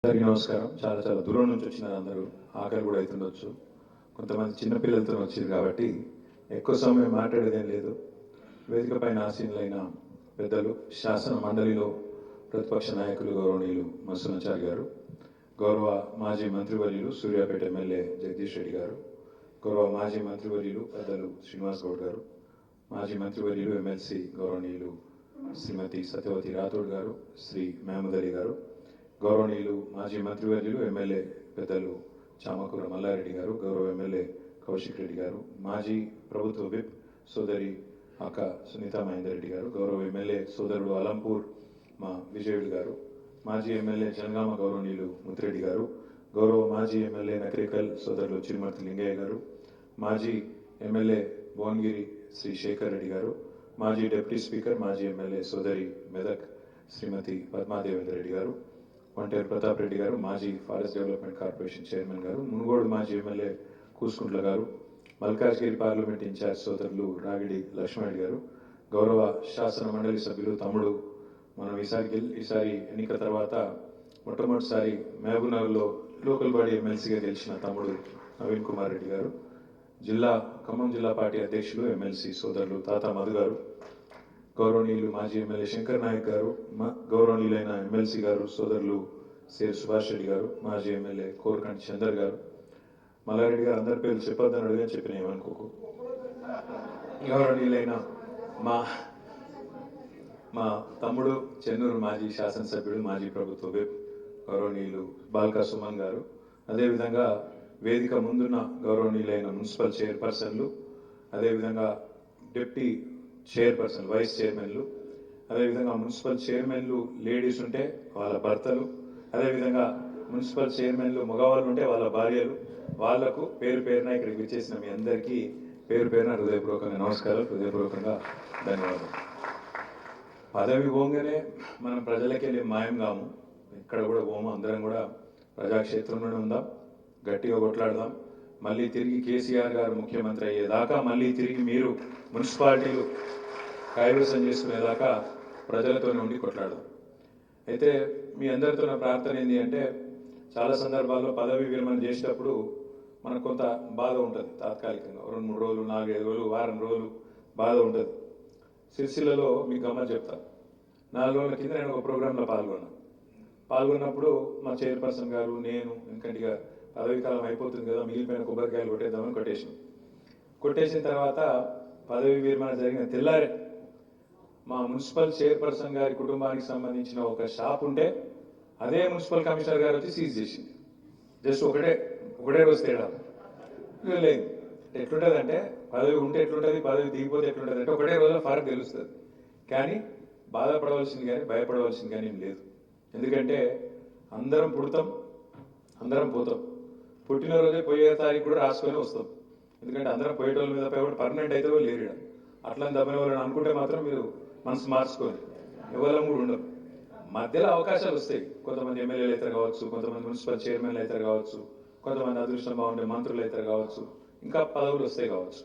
అందరికీ నమస్కారం. చాలా చాలా దూరం నుంచి వచ్చినారు అందరూ. ఆకలి కూడా అవుతుండొచ్చు. కొంతమంది చిన్నపిల్లలతో వచ్చారు కాబట్టి ఎక్కువ సమయం మాట్లాడేదేం లేదు. వేదిక పైన ఆసీనులైన పెద్దలు, శాసన మండలిలో ప్రతిపక్ష నాయకులు గౌరవనీయులు మత్స్యనాచారి గారు, గౌరవ మాజీ మంత్రివర్యులు సూర్యాపేట ఎమ్మెల్యే జగదీష్ రెడ్డి గారు, గౌరవ మాజీ మంత్రివర్యులు పెద్దలు శ్రీనివాస్ గౌడ్ గారు, మాజీ మంత్రివర్యులు ఎమ్మెల్సీ గౌరవనీయులు శ్రీమతి సత్యవతి రాథోడ్ గారు, శ్రీ మహమూద్ అలీ గారు, గౌరవనీయులు మాజీ మంత్రివర్యులు ఎమ్మెల్యే పెద్దలు చామకూర మల్లారెడ్డి గారు, గౌరవ ఎమ్మెల్యే కౌశిక్ రెడ్డి గారు, మాజీ ప్రభుత్వ విప్ సోదరి అక్క సునీత మహేందర్ రెడ్డి గారు, గౌరవ ఎమ్మెల్యే సోదరుడు అలంపూర్ మా విజయుడు గారు, మాజీ ఎమ్మెల్యే జనగామ గౌరవనీయులు ముత్తిరెడ్డి గారు, గౌరవ మాజీ ఎమ్మెల్యే నకరికల్ సోదరులు చిరుమర్తి లింగయ్య గారు, మాజీ ఎమ్మెల్యే భువనగిరి శ్రీ శేఖర్ రెడ్డి గారు, మాజీ డిప్యూటీ స్పీకర్ మాజీ ఎమ్మెల్యే సోదరి మెదక్ శ్రీమతి పద్మాదేవేంద్ర రెడ్డి గారు, వంటేరు ప్రతాప్ రెడ్డి గారు, మాజీ ఫారెస్ట్ డెవలప్మెంట్ కార్పొరేషన్ చైర్మన్ గారు, మునుగోడు మాజీ ఎమ్మెల్యే కూసుకుంట్ల గారు, మల్కాజ్గిరి పార్లమెంట్ ఇన్ఛార్జ్ సోదరులు రాగిడి లక్ష్మణ్ గారు, గౌరవ శాసన మండలి సభ్యులు తమ్ముడు మనం ఈసారి ఎన్నిక తర్వాత మొట్టమొదటిసారి మహబూబ్నగర్లో లోకల్ బాడీ ఎమ్మెల్సీగా గెలిచిన తమ్ముడు నవీన్ కుమార్ రెడ్డి గారు, ఖమ్మం జిల్లా పార్టీ అధ్యక్షులు ఎమ్మెల్సీ సోదరులు తాత మధు గారు, గౌరవనీయులు మాజీ ఎమ్మెల్యే శంకర్ నాయక్ గారు, గౌరవనీయులైన ఎమ్మెల్సీ గారు సోదరులు సేర్ సుభాష్ రెడ్డి గారు, మాజీ ఎమ్మెల్యే కోరకంటి చందర్ గారు, మల్లారెడ్డి గారు అందరి పేర్లు చెప్పొద్దని అడిగా చెప్పిన ఏమనుకోకు, గౌరవనీయులైన మా తమ్ముడు చెన్నూరు మాజీ శాసనసభ్యుడు మాజీ ప్రభుత్వ విప్ గౌరవనీయులు బాల్కా సుమన్ గారు, అదేవిధంగా వేదిక ముందున్న గౌరవనీయులైన మున్సిపల్ చైర్పర్సన్లు, అదేవిధంగా డిప్యూటీ చైర్పర్సన్ వైస్ చైర్మన్లు, అదేవిధంగా మున్సిపల్ చైర్మన్లు లేడీస్ ఉంటే వాళ్ళ భర్తలు, అదేవిధంగా మున్సిపల్ చైర్మన్లు మగవాళ్ళు ఉంటే వాళ్ళ భార్యలు, వాళ్లకు పేరు పేరున ఇక్కడికి విచ్చేసిన మీ అందరికీ పేరు పేరున హృదయపూర్వకంగా నమస్కారాలు, హృదయపూర్వకంగా ధన్యవాదాలు. పదవి పోగానే మనం ప్రజలకి వెళ్ళి మాయం కాము, ఇక్కడ కూడా పోము, అందరం కూడా ప్రజాక్షేత్రంలోనే ఉందాం, గట్టిగా కొట్లాడదాం. మళ్ళీ తిరిగి కేసీఆర్ గారు ముఖ్యమంత్రి అయ్యేదాకా, మళ్ళీ తిరిగి మీరు మున్సిపాలిటీలు కైవసం చేసుకునేదాకా ప్రజలతోనే ఉండి కొట్లాడదాం. అయితే మీ అందరితో నా ప్రార్థన ఏంటి అంటే, చాలా సందర్భాల్లో పదవి విరమణ చేసేటప్పుడు మనకు కొంత బాధ ఉంటుంది. తాత్కాలికంగా 2-3 రోజులు, 4-5 రోజులు, వారం రోజులు బాధ ఉంటుంది. సిరిసిల్లలో మీకు గమ్మత్ చెప్తాను. 4 రోజుల కింద నేను ఒక ప్రోగ్రాంలో పాల్గొన్నప్పుడు మా చైర్పర్సన్ గారు, నేను, ఎందుకంటే పదవి కాలం అయిపోతుంది కదా, మిగిలిపోయిన కొబ్బరికాయలు కొట్టేద్దామని కొట్టేసిన తర్వాత పదవి విరమణ జరిగిన తెల్లారే మా మున్సిపల్ చైర్పర్సన్ గారి కుటుంబానికి సంబంధించిన ఒక షాప్ ఉంటే అదే మున్సిపల్ కమిషనర్ గారు వచ్చి సీజ్ చేసింది. జస్ట్ ఒకటే రోజు తేడా లేదు. ఎట్లుంటుంది అంటే, పదవి ఉంటే ఎట్లుంటుంది, పదవి దిగిపోతే ఎట్లుంటుంది అంటే ఒకటే రోజులో ఫరక్ తెలుస్తుంది. కానీ బాధపడవలసింది కానీ భయపడవలసింది కానీ ఏం లేదు. ఎందుకంటే అందరం పుడతాం, అందరం పోతాం. పుట్టినరోజే పోయే తారీఖు కూడా రాసుకొని వస్తాం. ఎందుకంటే అందరం పోయేటోళ్ళ మీద పోయి పర్మనెంట్ అయితే లేరు. అట్లా దబ్బిన వాళ్ళని అనుకుంటే మాత్రం మీరు మనసు మార్చుకొని ఎవరు కూడా ఉండరు. మధ్యలో అవకాశాలు వస్తాయి. కొంతమంది ఎమ్మెల్యేలు అవుతారు కావచ్చు, కొంతమంది మున్సిపల్ చైర్మన్లు అవుతారు కావచ్చు, కొంతమంది అదృష్టం బాగుండే మంత్రులు అవుతారు కావచ్చు, ఇంకా పదవులు వస్తాయి కావచ్చు.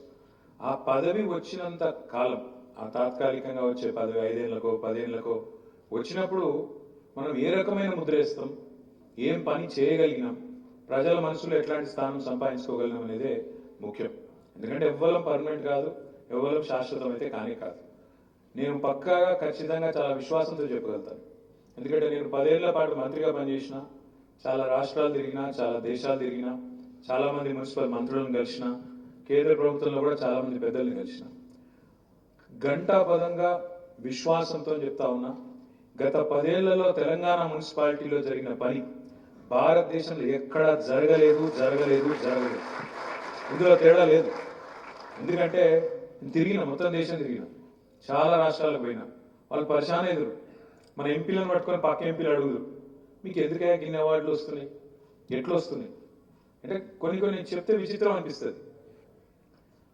ఆ పదవి వచ్చినంత కాలం, ఆ తాత్కాలికంగా వచ్చే పదవి 5 ఏళ్లకో 10 ఏళ్లకో వచ్చినప్పుడు మనం ఏ రకమైన ముద్ర వేస్తాం, ఏం పని చేయగలిగినాం, ప్రజల మనసులో ఎట్లాంటి స్థానం సంపాదించుకోగలిగినాం అనేదే ముఖ్యం. ఎందుకంటే ఎవ్వరం పర్మనెంట్ కాదు, ఎవ్వరం శాశ్వతం అయితే కాదు. నేను పక్కాగా ఖచ్చితంగా చాలా విశ్వాసంతో చెప్పగలుగుతాను. ఎందుకంటే నేను 10 ఏళ్ల పాటు మంత్రిగా పనిచేసిన, చాలా రాష్ట్రాలు తిరిగినా, చాలా దేశాలు తిరిగినా, చాలా మంది మున్సిపల్ మంత్రులను కలిసిన, కేంద్ర ప్రభుత్వంలో కూడా చాలా మంది పెద్దల్ని కలిసిన. గంటాపదంగా విశ్వాసంతో చెప్తా ఉన్నా, గత 10 ఏళ్లలో తెలంగాణ మున్సిపాలిటీలో జరిగిన పని భారతదేశంలో ఎక్కడా జరగలేదు. ఇందులో తేడా లేదు. ఎందుకంటే మొత్తం దేశం తిరిగిన, చాలా రాష్ట్రాలకు పోయినా, వాళ్ళు పరిశానే ఎదురు. మన ఎంపీలను పట్టుకొని పక్క ఎంపీలు అడుగురు, మీకు ఎందుకయ్యా ఇన్ని అవార్డులు వస్తున్నాయి, ఎట్లా వస్తున్నాయి అంటే కొన్ని చెప్తే విచిత్రం అనిపిస్తుంది.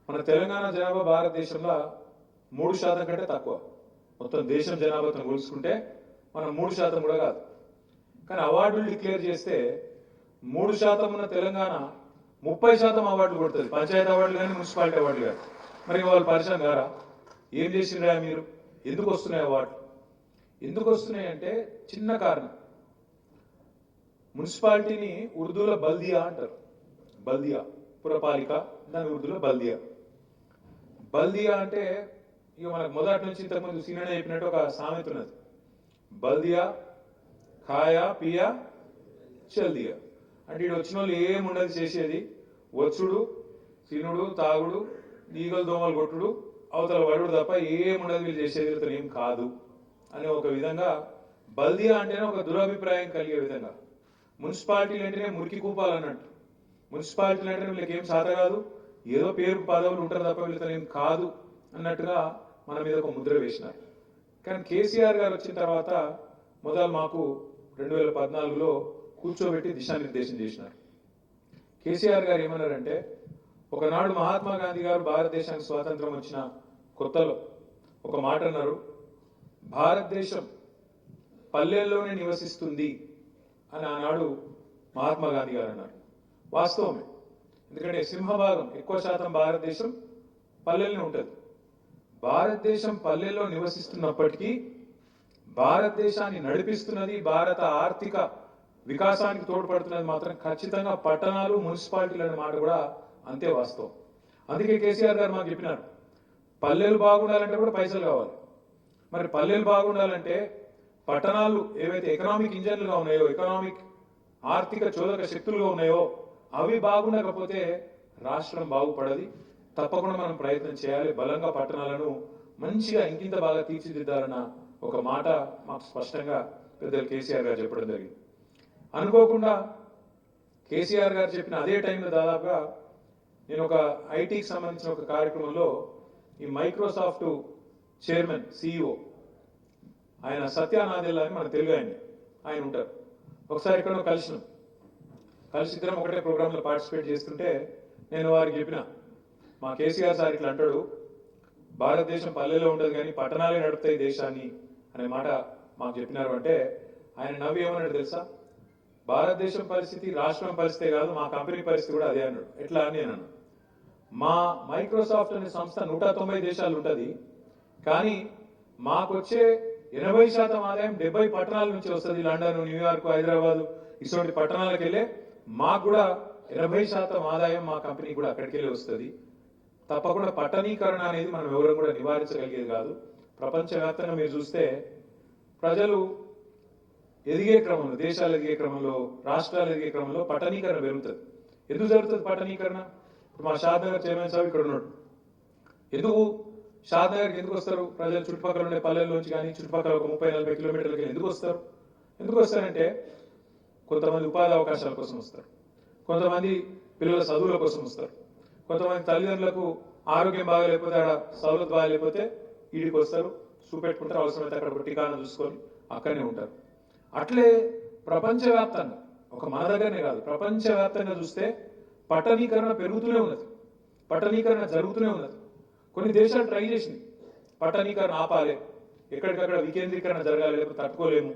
మన తెలంగాణ జనాభా భారతదేశంలో 3% కంటే తక్కువ. మొత్తం దేశం జనాభాతో పోల్చుకుంటే మనం 3% కూడా కాదు. కానీ అవార్డులు డిక్లేర్ చేస్తే 3% ఉన్న తెలంగాణ 30% అవార్డులు కొడుతుంది. పంచాయతీ అవార్డులు కానీ మున్సిపాలిటీ అవార్డులు కానీ. మరి వాళ్ళు పరిచయం గారా, ఏం చేసిండ్రా మీరు, ఎందుకు వస్తున్నాయి అవార్డులు? ఎందుకు వస్తున్నాయి అంటే చిన్న కారణం, మున్సిపాలిటీని ఉర్దూలో బల్దియా అంటారు. బల్దియా పురపాలిక, దాని ఉర్దూలో బల్దియా. బల్దియా అంటే ఇక మనకు మొదటి నుంచి ఇంతకుముందు సీనియర్ చెప్పినట్టు ఒక సామెత ఉన్నది, బల్దియా ఖాయా పియా చల్దియా. అంటే ఇటు వచ్చిన వాళ్ళు ఏముండదు చేసేది, వచ్చుడు తినుడు తాగుడు ఈగలు దోమలు కొట్టుడు అవతల పడుడు తప్ప ఏముండదు వీళ్ళు చేసేది వీళ్ళతో ఏం కాదు అనే ఒక విధంగా బల్దియా అంటేనే ఒక దురభిప్రాయం కలిగే విధంగా. మున్సిపాలిటీలు అంటేనే మురికి కూపాలన్నట్టు, మున్సిపాలిటీలు అంటే వీళ్ళకి ఏం సాధ కాదు, ఏదో పేరు పదవులు ఉంటారు తప్ప వీళ్ళతో ఏం కాదు అన్నట్టుగా మన మీద ఒక ముద్ర వేసినారు. కానీ కేసీఆర్ గారు వచ్చిన తర్వాత మొదలు మాకు 2014లో కూర్చోబెట్టి దిశానిర్దేశం చేసినారు. కేసీఆర్ గారు ఏమన్నారంటే, ఒకనాడు మహాత్మా గాంధీ గారు భారతదేశానికి స్వాతంత్రం వచ్చిన కొత్తలో ఒక మాట అన్నారు, భారతదేశం పల్లెల్లోనే నివసిస్తుంది అని ఆనాడు మహాత్మా గాంధీ గారు అన్నారు. వాస్తవమే, ఎందుకంటే సింహభాగం ఎక్కువ శాతం భారతదేశం పల్లెల్లోనే ఉంటుంది. భారతదేశం పల్లెల్లో నివసిస్తున్నప్పటికీ భారతదేశాన్ని నడిపిస్తున్నది, భారత ఆర్థిక వికాసానికి తోడ్పడుతున్నది మాత్రం ఖచ్చితంగా పట్టణాలు, మున్సిపాలిటీలు అనే మాట కూడా అంతే వాస్తవం. అందుకే కేసీఆర్ గారు మాకు చెప్పినారు, పల్లెలు బాగుండాలంటే కూడా పైసలు కావాలి. మరి పల్లెలు బాగుండాలంటే పట్టణాలు ఏవైతే ఎకనామిక్ ఇంజన్లుగా ఉన్నాయో, ఎకనామిక్ ఆర్థిక చోదక శక్తులుగా ఉన్నాయో అవి బాగుండకపోతే రాష్ట్రం బాగుపడది. తప్పకుండా మనం ప్రయత్నం చేయాలి, బలంగా పట్టణాలను మంచిగా ఇంకింత బాగా తీర్చిదిద్దాలన్న ఒక మాట మాకు స్పష్టంగా పెద్దలు కేసీఆర్ గారు చెప్పడం జరిగింది. అనుకోకుండా కేసీఆర్ గారు చెప్పిన అదే టైంలో దాదాపుగా నేను ఒక ఐటీకి సంబంధించిన ఒక కార్యక్రమంలో ఈ మైక్రోసాఫ్ట్ చైర్మన్ సిఇఓ ఆయన సత్య నాదెల్లా అని మన తెలుగు ఆయన ఉంటారు. ఒకసారి ఎక్కడో కలిసి ఇద్దరం ఒకటే ప్రోగ్రాంలో పార్టిసిపేట్ చేస్తుంటే నేను వారికి చెప్పిన, మా కేసీఆర్ సార్ ఇట్లా అంటాడు, భారతదేశం పల్లెలో ఉండదు కానీ పట్టణాలే నడుపుతాయి దేశాన్ని అనే మాట మాకు చెప్పినారు. అంటే ఆయన నవ్వి ఏమన్నాడు తెలుసా, భారతదేశం పరిస్థితి రాష్ట్రం పరిస్థితే కాదు, మా కంపెనీ పరిస్థితి కూడా అదే అన్నాడు. ఎట్లా అని నేను అన్నాను, మా మైక్రోసాఫ్ట్ అనే సంస్థ 190 దేశాలు ఉంటుంది, కానీ మాకొచ్చే 80% ఆదాయం 70 పట్టణాల నుంచి వస్తుంది. లండన్, న్యూయార్క్, హైదరాబాద్ ఇటువంటి పట్టణాలకు వెళ్ళే మాకు కూడా 80% ఆదాయం మా కంపెనీ కూడా అక్కడికి వెళ్ళి వస్తుంది. తప్పకుండా పట్టణీకరణ అనేది మనం ఎవరు కూడా నివారించగలిగేది కాదు. ప్రపంచవ్యాప్తంగా మీరు చూస్తే ప్రజలు ఎదిగే క్రమంలో, దేశాలు ఎదిగే క్రమంలో, రాష్ట్రాలు ఎదిగే క్రమంలో పట్టణీకరణ పెరుగుతుంది. ఎందుకు జరుగుతుంది పట్టణీకరణ? ఇప్పుడు మా షాద్నగర్ చైర్మన్ సాబ్ ఇక్కడ ఉన్నాడు. ఎందుకు షాద్నగర్కి ఎందుకు వస్తారు ప్రజలు? చుట్టుపక్కల ఉండే పల్లెల్లోంచి కానీ చుట్టుపక్కల ఒక 30-40 కిలోమీటర్లకి ఎందుకు వస్తారంటే కొంతమంది ఉపాధి అవకాశాల కోసం వస్తారు, కొంతమంది పిల్లల చదువుల కోసం వస్తారు, కొంతమంది తల్లిదండ్రులకు ఆరోగ్యం బాగాలేకపోతే, ఆడ సౌలత్ బాగాలేకపోతే ఈడికి వస్తారు, చూపెట్టుకుంటారు, అవసరమైతే అక్కడ టికానా చూసుకొని అక్కడనే ఉంటారు. అట్లే ప్రపంచవ్యాప్తంగా, ఒక మన దగ్గరనే కాదు ప్రపంచవ్యాప్తంగా చూస్తే పట్టణీకరణ పెరుగుతూనే ఉన్నది, పట్టణీకరణ జరుగుతూనే ఉన్నది. కొన్ని దేశాలు ట్రై చేసింది పట్టణీకరణ ఆపాలి, ఎక్కడికక్కడ వికేంద్రీకరణ జరగాలి, లేకపోతే తట్టుకోలేము.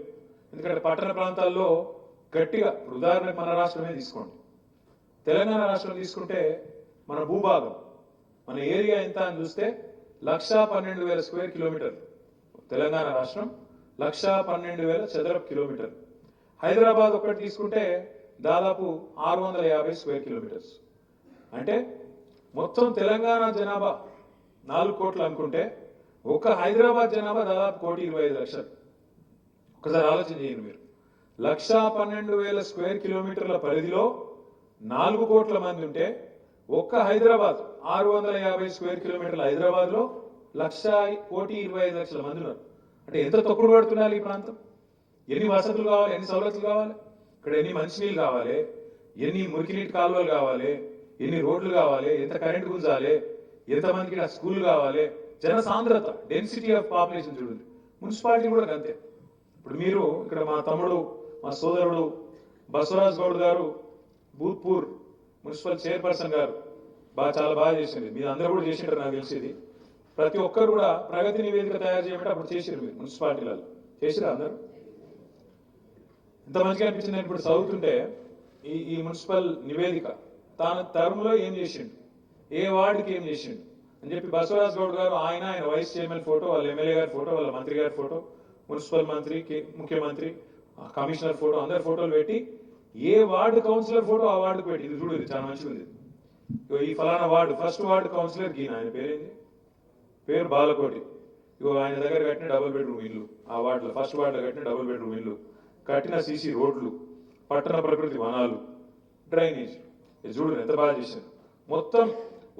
ఎందుకంటే పట్టణ ప్రాంతాల్లో గట్టిగా, ఉదాహరణకు మన రాష్ట్రమే తీసుకోండి, తెలంగాణ రాష్ట్రం తీసుకుంటే మన భూభాగం, మన ఏరియా ఎంత అని చూస్తే 1,12,000 స్క్వేర్ కిలోమీటర్లు. తెలంగాణ రాష్ట్రం 1,12,000 చదరపు కిలోమీటర్లు. హైదరాబాద్ ఒకటి తీసుకుంటే దాదాపు 650 స్క్వేర్ కిలోమీటర్స్. అంటే మొత్తం తెలంగాణ జనాభా 4 కోట్లు అనుకుంటే ఒక్క హైదరాబాద్ జనాభా దాదాపు 1,25,00,000. ఒకసారి ఆలోచన చేయండి మీరు, 1,12,000 స్క్వేర్ కిలోమీటర్ల పరిధిలో 4 కోట్ల మంది ఉంటే ఒక్క హైదరాబాద్ 650 స్క్వేర్ కిలోమీటర్ల హైదరాబాద్ లో 1,25,00,000 మంది ఉన్నారు. అంటే ఎంత తొక్కుడు పడుతున్నారు ఈ ప్రాంతం? ఎన్ని వసతులు కావాలి, ఎన్ని సౌలతులు కావాలి, ఇక్కడ ఎన్ని మంచినీళ్ళు కావాలి, ఎన్ని మురికినీటి కాలువలు కావాలి, ఎన్ని రోడ్లు కావాలి, ఎంత కరెంట్ గుంజాలి, ఎంతమందికి స్కూల్ కావాలి, జన సాంద్రత, డెన్సిటీ ఆఫ్ పాపులేషన్ చూడండి. మున్సిపాలిటీ కూడా అంతే. ఇప్పుడు మీరు ఇక్కడ మా తమ్ముడు, మా సోదరుడు బసవరాజ్ గౌడ్ గారు భూత్పూర్ మున్సిపల్ చైర్పర్సన్ గారు చాలా బాగా చేసింది. మీరు అందరూ కూడా చేసింటారు నాకు తెలిసేది. ప్రతి ఒక్కరు కూడా ప్రగతి నివేదిక తయారు చేయమంటే అప్పుడు చేసిరు, మీరు మున్సిపాలిటీలలో చేసిరా అందరూ? ఎంత మంచిగా అనిపించింది. ఇప్పుడు చదువుతుంటే ఈ మున్సిపల్ నివేదిక తాను టర్మ్లో ఏం చేసిండు, ఏ వార్డుకి ఏం చేసిండు అని చెప్పి బసవరాజ్ గౌడ్ గారు, ఆయన వైస్ చైర్మన్ ఫోటో, వాళ్ళ ఎమ్మెల్యే గారి ఫోటో, వాళ్ళ మంత్రి గారి ఫోటో, మున్సిపల్ మంత్రి, ముఖ్యమంత్రి, కమిషనర్ ఫోటో, అందరి ఫోటోలు పెట్టి ఏ వార్డు కౌన్సిలర్ ఫోటో ఆ వార్డుకు పెట్టి ఇది చూడు, ఇది చాలా మంచిగా ఉంది. ఇగో ఈ ఫలానా వార్డు ఫస్ట్ వార్డు కౌన్సిలర్ గీన, ఆయన పేరేంది, పేరు బాలకోటి. ఇగో ఆయన దగ్గర కట్టిన డబుల్ బెడ్రూమ్ ఇల్లు, ఆ వార్డులో ఫస్ట్ వార్డులో కట్టిన డబుల్ బెడ్రూమ్ ఇల్లు, కట్టిన సీసీ రోడ్లు, పట్టణ ప్రకృతి వనాలు, డ్రైనేజ్. ఇది చూడు ఎంత బాగా చేశారు. మొత్తం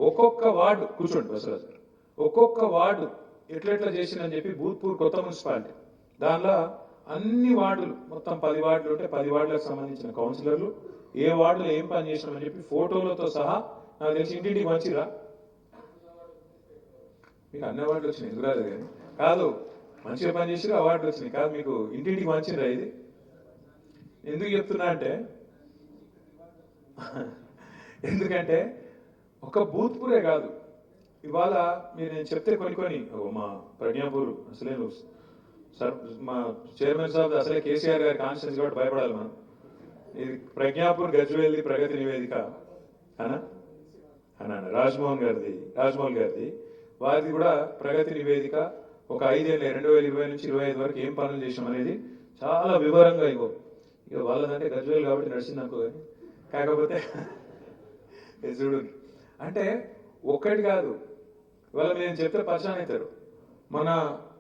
ఒక్కొక్క వార్డు కూర్చోండి బస్సులో సార్, ఒక్కొక్క వార్డు ఎట్లెట్లా చేసిందని చెప్పి భూత్పూర్ కొత్త మున్సిపాలిటీ దానిలో అన్ని వార్డులు మొత్తం 10 వార్డులు ఉంటే 10 వార్డులకు సంబంధించిన కౌన్సిలర్లు ఏ వార్డులో ఏం పని చేసినామని చెప్పి ఫోటోలతో సహా నాకు తెలిసి ఇంటింటికి మంచిరా. మీకు అన్ని అవార్డులు వచ్చినాయి, ఎందుకు రాలేదు కానీ కాదు, మంచిగా పని చేసి అవార్డులు వచ్చినాయి కాదు, మీకు ఇంటింటికి మంచిరా. ఇది ఎందుకు చెప్తున్నా అంటే ఎందుకంటే ఒక భూత్పూరే కాదు, ఇవాళ మీరు నేను చెప్తే కొన్ని మా ప్రజ్ఞాపూర్ అసలే సార్, మా చైర్మన్ సాబ్ అసలే కేసీఆర్ గారి కాన్స్టిట్యూన్సీ కాబట్టి భయపడాలి మనం. ఇది ప్రజ్ఞాపూర్ గజ్వేల్ది ప్రగతి నివేదిక అన్నా రాజ్మోహన్ గారిది వారిది కూడా ప్రగతి నివేదిక. ఒక 5 ఏళ్ళ 2020 నుంచి 25 వరకు ఏం పనులు చేసాం అనేది చాలా వివరంగా ఇక వాళ్ళదంటే గజ్వేల్ కాబట్టి నడిచింది అనుకో. కానీ కాకపోతే చూడు అంటే ఒక్కటి కాదు, ఇవాళ నేను చెప్తే పరిచయం అవుతారు.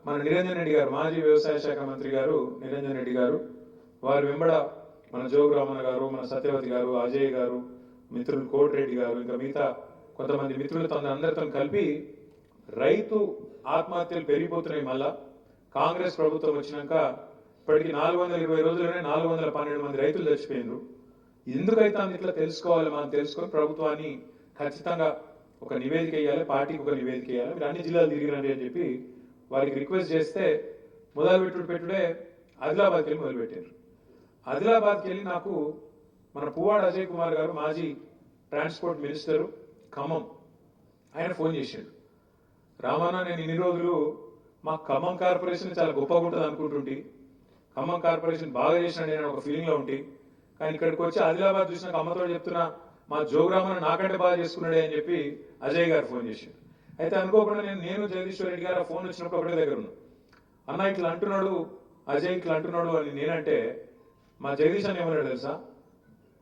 మన నిరంజన్ రెడ్డి గారు, మాజీ వ్యవసాయ శాఖ మంత్రి గారు నిరంజన్ రెడ్డి గారు, వారి వెంబడ మన జోగు రామన్న గారు, మన సత్యవతి గారు, అజయ్ గారు, మిత్రులు కోటిరెడ్డి గారు, ఇంకా మిగతా కొంతమంది మిత్రులతో అందరితో కలిపి రైతు ఆత్మహత్యలు పెరిగిపోతున్నాయి. మళ్ళా కాంగ్రెస్ ప్రభుత్వం వచ్చినాక ఇప్పటికి 420 రోజుల్లోనే 412 మంది రైతులు చచ్చిపోయినారు. ఎందుకైతే ఇట్లా తెలుసుకోవాలి, మనం తెలుసుకొని ప్రభుత్వాన్ని ఖచ్చితంగా ఒక నివేదిక ఇవ్వాలి, పార్టీకి ఒక నివేదిక ఇవ్వాలి, మీరు అన్ని జిల్లాలు తిరిగిరండి అని చెప్పి వారికి రిక్వెస్ట్ చేస్తే పెట్టుడే ఆదిలాబాద్కి వెళ్ళి మొదలుపెట్టారు. ఆదిలాబాద్కి వెళ్ళి నాకు మన పువ్వాడ అజయ్ కుమార్ గారు, మాజీ ట్రాన్స్పోర్ట్ మినిస్టరు ఖమ్మం, ఆయన ఫోన్ చేశాడు. రామన్న, నేను ఇన్ని రోజులు మా ఖమ్మం కార్పొరేషన్ చాలా గొప్పగా ఉంటుంది అనుకుంటుంటే, ఖమ్మం కార్పొరేషన్ బాగా చేసినాడు నేను ఒక ఫీలింగ్లో ఉంటే, కానీ ఇక్కడికి వచ్చి ఆదిలాబాద్ చూసినాక అమ్మతో చెప్తున్నా మా జోగురామన్న నాకంటే బాగా చేసుకున్నాడే అని చెప్పి అజయ్ గారు ఫోన్ చేశాడు. అయితే అనుకోకుండా నేను జగదీశ్వర్ రెడ్డి గారు ఫోన్ వచ్చినప్పుడు ఒకటే దగ్గర ఉన్నాను. అన్న ఇట్లా అంటున్నాడు అజయ్, ఇట్లా అంటున్నాడు అని నేనంటే మా జగదీష్ అని ఏమన్నాడు తెలుసా,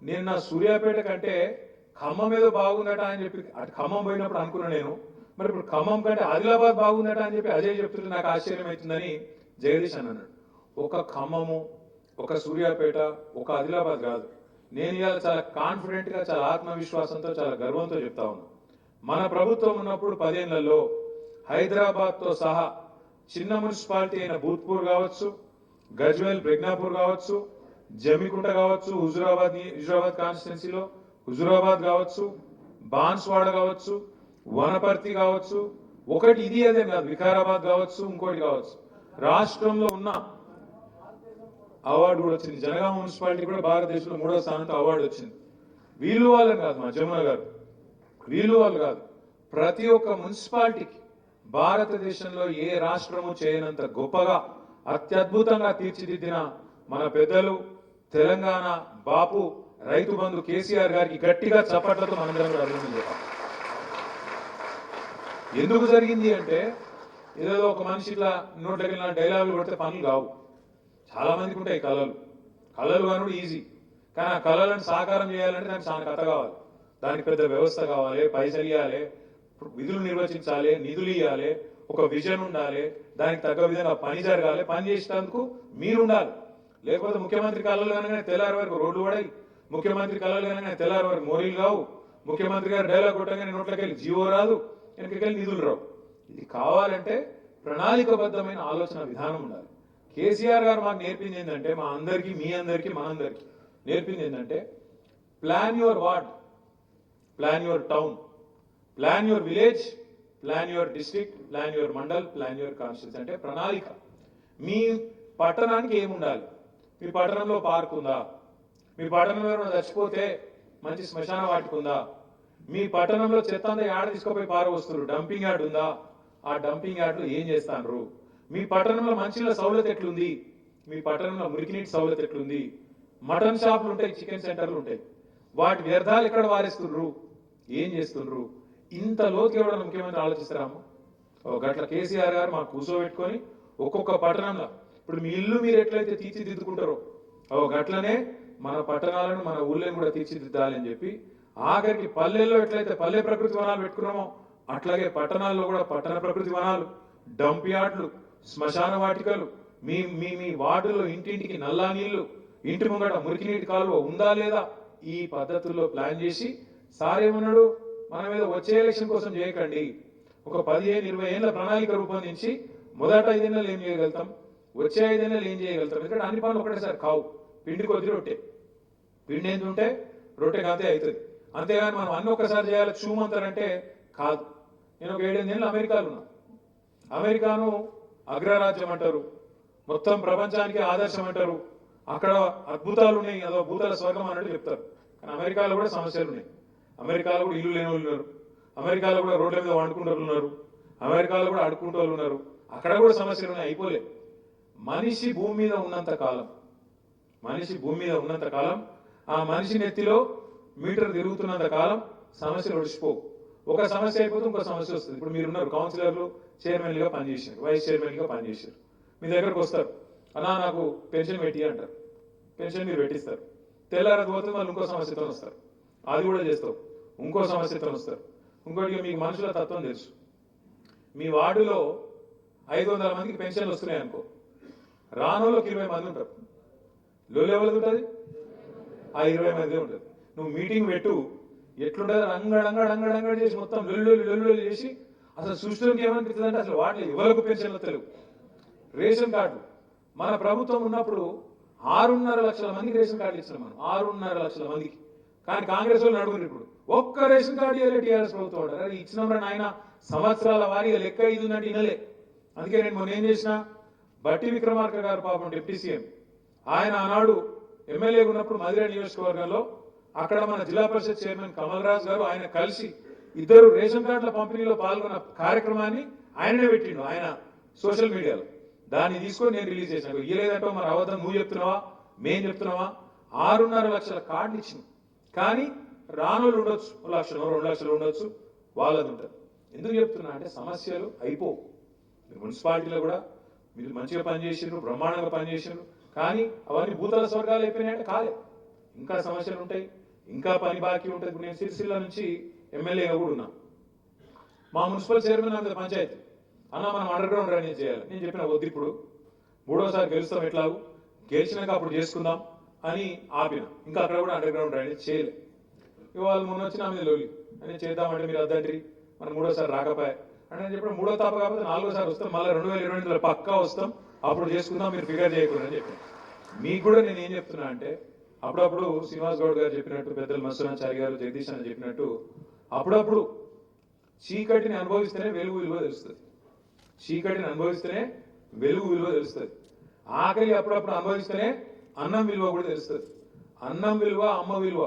నేను నా సూర్యాపేట కంటే ఖమ్మం ఏదో బాగుందట అని చెప్పి అటు ఖమ్మం పోయినప్పుడు అనుకున్నా నేను, మరి ఇప్పుడు ఖమ్మం కంటే ఆదిలాబాద్ బాగుందట అని చెప్పి అజయ్ చెప్తుంటే నాకు ఆశ్చర్యం అవుతుందని జగదీష్ అని అన్నాడు. ఒక ఖమ్మము, ఒక సూర్యాపేట, ఒక ఆదిలాబాద్ కాదు, నేను ఇవాళ చాలా కాన్ఫిడెంట్గా, చాలా ఆత్మవిశ్వాసంతో, చాలా గర్వంతో చెప్తా ఉన్నా. మన ప్రభుత్వం ఉన్నప్పుడు 10 ఏళ్లలో హైదరాబాద్తో సహా చిన్న మున్సిపాలిటీ అయిన భూత్పూర్ కావచ్చు, గజ్వేల్ ప్రజ్ఞాపూర్ కావచ్చు, జమికుంట కావచ్చు, హుజురాబాద్ కాన్స్టిట్యున్సీలో హుజురాబాద్ కావచ్చు, బాన్స్వాడ కావచ్చు, వనపర్తి కావచ్చు, ఒకటి ఇది అదే కాదు, వికారాబాద్ కావచ్చు, ఇంకోటి కావచ్చు, రాష్ట్రంలో ఉన్న అవార్డు కూడా వచ్చింది. జనగామ మున్సిపాలిటీ కూడా భారతదేశంలో 3వ స్థానంతో అవార్డు వచ్చింది. వీళ్ళు వాళ్ళని కాదు, మా జమున గారు వీళ్ళు వాళ్ళు కాదు, ప్రతి ఒక్క మున్సిపాలిటీకి భారతదేశంలో ఏ రాష్ట్రము చేయనంత గొప్పగా అత్యద్భుతంగా తీర్చిదిద్దిన మన పెద్దలు తెలంగాణ బాపు రైతు బంధు కేసీఆర్ గారికి గట్టిగా చప్పట్లతో మనందరం కూడా అభినందన చెప్పాలి. ఎందుకు జరిగింది అంటే ఏదో ఒక మనిషి ఇట్లా నోట్లకి డైలాగులు కొడితే పనులు కావు. చాలా మందికి ఉంటాయి కళలు కనుడు ఈజీ, కానీ ఆ కళలను సాకారం చేయాలంటే దానికి చాలా కథ కావాలి, దానికి పెద్ద వ్యవస్థ కావాలి, పైసలు ఇవ్వాలి, విధులు నిర్వచించాలి, నిధులు ఇవ్వాలి, ఒక విజన్ ఉండాలి, దానికి తగ్గ విధంగా పని జరగాలి, పని చేసేందుకు మీరుండాలి. లేకపోతే ముఖ్యమంత్రి కళలు కనుక తెల్లారి వరకు రోడ్లు పడాయి, ముఖ్యమంత్రి కళలు కనుక తెల్లారి వరకు మోరీలు కావు, ముఖ్యమంత్రి గారు డైలాగ్ కొట్టగానే నోట్లకి వెళ్ళి జీవో రాదు, వెనకకెళ్ళి నిధులు రావు. ఇది కావాలంటే ప్రణాళికబద్ధమైన ఆలోచన విధానం ఉండాలి. కేసీఆర్ గారు మాకు నేర్పింది ఏంటంటే, మా అందరికీ, మీ అందరికీ, మనందరికీ నేర్పింది ఏంటంటే, plan your ward, plan your town, plan your village, plan your district, plan your mandal, plan your constituency. అంటే ప్రణాళిక. మీ పట్టణానికి ఏముండాలి, మీ పట్టణంలో పార్క్ ఉందా, మీ పట్టణంలో చచ్చిపోతే మంచి శ్మశాన వాటిక ఉందా, మీ పట్టణంలో చెత్త అంతా యాడ తీసుకుపోయి పారవస్తున్నారు, డంపింగ్ యార్డ్ ఉందా, ఆ డంపింగ్ యార్డ్లో ఏం చేస్తాను, మీ పట్టణంలో మంచిల సౌలత ఎట్లుంది, మీ పట్టణంలో మురికినీటి సౌలత ఎట్లుంది, మటన్ షాపులు ఉంటాయి, చికెన్ సెంటర్లు ఉంటాయి, వాటి వ్యర్థాలు ఎక్కడ వారేస్తున్నారు, ఏం చేస్తున్నారు, ఇంత లోతు ఎవడన్నా ముఖ్యమంత్రి ఆలోచిస్తారాము? గట్ల కేసీఆర్ గారు మాకు కూర్చోబెట్టుకొని ఒక్కొక్క పట్టణంలో, ఇప్పుడు మీ ఇల్లు మీరు ఎట్లయితే తీర్చిదిద్దుకుంటారో గట్లనే మన పట్టణాలను మన ఊళ్ళని కూడా తీర్చిదిద్దాలని చెప్పి ఆఖరికి పల్లెల్లో ఎట్లయితే పల్లె ప్రకృతి వనాలు పెట్టుకున్నామో అట్లాగే పట్టణాల్లో కూడా పట్టణ ప్రకృతి వనాలు, డంప్ యార్డ్లు, శ్మశాన వాటికలు, మీ మీ మీ వార్డుల్లో ఇంటింటికి నల్లా నీళ్లు, ఇంటి ముంగట మురికి నీటి కాలువ ఉందా లేదా ఈ పద్ధతుల్లో ప్లాన్ చేసి సార్ ఏమన్నాడు, మనం ఏదో వచ్చే ఎలక్షన్ కోసం చేయకండి, ఒక 15-20 ఏళ్ల ప్రణాళిక రూపొందించి మొదట 5 ఏళ్ళు ఏం చేయగలుగుతాం, వచ్చే 5 ఏళ్ళు ఏం చేయగలుగుతాం. ఎందుకంటే అన్ని పనులు ఒకటేసారి కావు. పిండి కొద్ది రొట్టె, పిండి ఎంత ఉంటే రొట్టె కాంతే అవుతుంది. అంతేగాని మనం అన్ని ఒక్కసారి చేయాలి చూమంతారంటే కాదు. నేను ఒక 7-8 ఏళ్ళు అమెరికాలో ఉన్నా. అమెరికాను అగ్రరాజ్యం అంటారు, మొత్తం ప్రపంచానికి ఆదర్శం అంటారు. అక్కడ అద్భుతాలు ఉన్నాయి, అదో భూతాల స్వర్గం అన్నట్టు చెప్తారు. కానీ అమెరికాలో కూడా సమస్యలు ఉన్నాయి. అమెరికాలో కూడా ఇల్లు లేని వాళ్ళు ఉన్నారు, అమెరికాలో కూడా రోడ్ల మీద వండుకునే వాళ్ళు ఉన్నారు, అమెరికాలో కూడా అడుక్కుంటే వాళ్ళు ఉన్నారు. అక్కడ కూడా సమస్యలు ఉన్నాయి, అయిపోలే. మనిషి భూమి మీద ఉన్నంత కాలం, మనిషి భూమి మీద ఉన్నంత కాలం, ఆ మనిషి నెత్తిలో మీటర్ తిరుగుతున్నంత కాలం సమస్యలు ఒడిచిపోవు. ఒక సమస్య అయిపోతే ఇంకో సమస్య వస్తుంది. ఇప్పుడు మీరున్నారు కౌన్సిలర్లు, చైర్మన్గా పనిచేసారు, వైస్ చైర్మన్గా పనిచేసారు. మీ దగ్గరకు వస్తారు, అన్నా నాకు పెన్షన్ పెట్టి అంటారు. పెన్షన్ మీరు పెట్టిస్తారు, తెల్లారది పోతే వాళ్ళు ఇంకో సమస్యతో వస్తారు, అది కూడా చేస్తావు, ఇంకో సమస్యతో వస్తారు. ఇంకోటి మీకు మనుషుల తత్వం తెలుసు. మీ వార్డులో 500 మందికి పెన్షన్లు వస్తున్నాయి అనుకో, రానోళ్ళకి 20 మంది ఉంటారు. లెవెల్ ఉంటుంది, ఆ 20 మంది ఉంటుంది. నువ్వు మీటింగ్ పెట్టు, ఎట్లుంటుంది, అంగడంగడంగడంగడ చేసి మొత్తం లొల్లు చేసి అసలు సృష్టికి ఏమనిపిస్తుంది అంటే అసలు వాటిలో ఎవరికి పెన్షన్లు తెలుగు. రేషన్ కార్డు మన ప్రభుత్వం ఉన్నప్పుడు 6.5 లక్షల మందికి రేషన్ కార్డు ఇచ్చిన మనం, 6.5 లక్షల మందికి. కానీ కాంగ్రెస్ వాళ్ళు అడుగురు ఇప్పుడు ఒక్క రేషన్ కార్డు ఇవ్వలే టీఆర్ఎస్ ప్రభుత్వం అంటారు. అది ఇచ్చినప్పుడు ఆయన సంవత్సరాల వారీగా లెక్క ఇది ఉందంటే వినలే. అందుకే నేను మొన్న ఏం చేసిన, బట్టి విక్రమార్క గారు పాపం డిప్యూటీ సీఎం, ఆయన ఆనాడు ఎమ్మెల్యేగా ఉన్నప్పుడు మధుర నియోజకవర్గంలో అక్కడ మన జిల్లా పరిషత్ చైర్మన్ కమల్ రాజ్ గారు ఆయన కలిసి ఇద్దరు రేషన్ కార్డుల పంపిణీలో పాల్గొన్న కార్యక్రమాన్ని ఆయననే పెట్టిండు ఆయన సోషల్ మీడియాలో. దాన్ని తీసుకొని నేను రిలీజ్ చేశాను. ఇయ్యలేదంటే మరి అవద్దం నువ్వు చెప్తున్నావా మేం చెప్తున్నావా? 6.5 లక్షల కార్డులు ఇచ్చింది. కానీ రానోళ్ళు ఉండొచ్చు, 1 లక్షలు 2 లక్షలు ఉండొచ్చు, వాళ్ళది ఉంటుంది. ఎందుకు చెప్తున్నా అంటే సమస్యలు అయిపోవు. మున్సిపాలిటీలో కూడా మీరు మంచిగా పనిచేసారు, బ్రహ్మాండంగా పనిచేసారు, కానీ అవన్నీ భూతల స్వర్గాలు అయిపోయినాయంటే కాలే. ఇంకా సమస్యలు ఉంటాయి, ఇంకా పని బాకీ ఉంటుంది. ఇప్పుడు నేను సిరిసిల్ల నుంచి ఎమ్మెల్యేగా కూడా ఉన్నా. మా మున్సిపల్ చైర్మన్ అంత పంచాయతీ అన్న మనం అండర్ గ్రౌండ్ డ్రైనేజ్ చేయాలి. నేను చెప్పిన వద్దు, ఇప్పుడు 3వసారి గెలుస్తాం, ఎట్లాగూ గెలిచినాక అప్పుడు చేసుకుందాం అని ఆపిన. ఇంకా అక్కడ కూడా అండర్ గ్రౌండ్ డ్రైనేజ్ చేయలే. ఇవాళ మొన్న వచ్చి నా మీద లోలి అని చేద్దామంటే మీరు అద్దండ్రి మనం 3వసారి రాకపోయా అంటే నేను చెప్పిన 3వ తాప కాకపోతే 4వసారి వస్తాం, మళ్ళీ 2022లో పక్కా వస్తాం, అప్పుడు చేసుకుందాం, మీరు ఫిగర్ చేయకూడదు అని చెప్పాను. మీకు కూడా నేను ఏం చెప్తున్నా అంటే అప్పుడప్పుడు శ్రీనివాస్ గౌడ్ గారు చెప్పినట్టు, పెద్దలు మత్స్యనాచారి గారు, జగదీష్ అని చెప్పినట్టు అప్పుడప్పుడు చీకటిని అనుభవిస్తేనే వెలుగు విలువ తెలుస్తుంది. చీకటిని అనుభవిస్తేనే వెలుగు విలువ తెలుస్తుంది. ఆకలి అప్పుడప్పుడు అనుభవిస్తేనే అన్నం విలువ కూడా తెలుస్తుంది. అన్నం విలువ అమ్మ విలువ,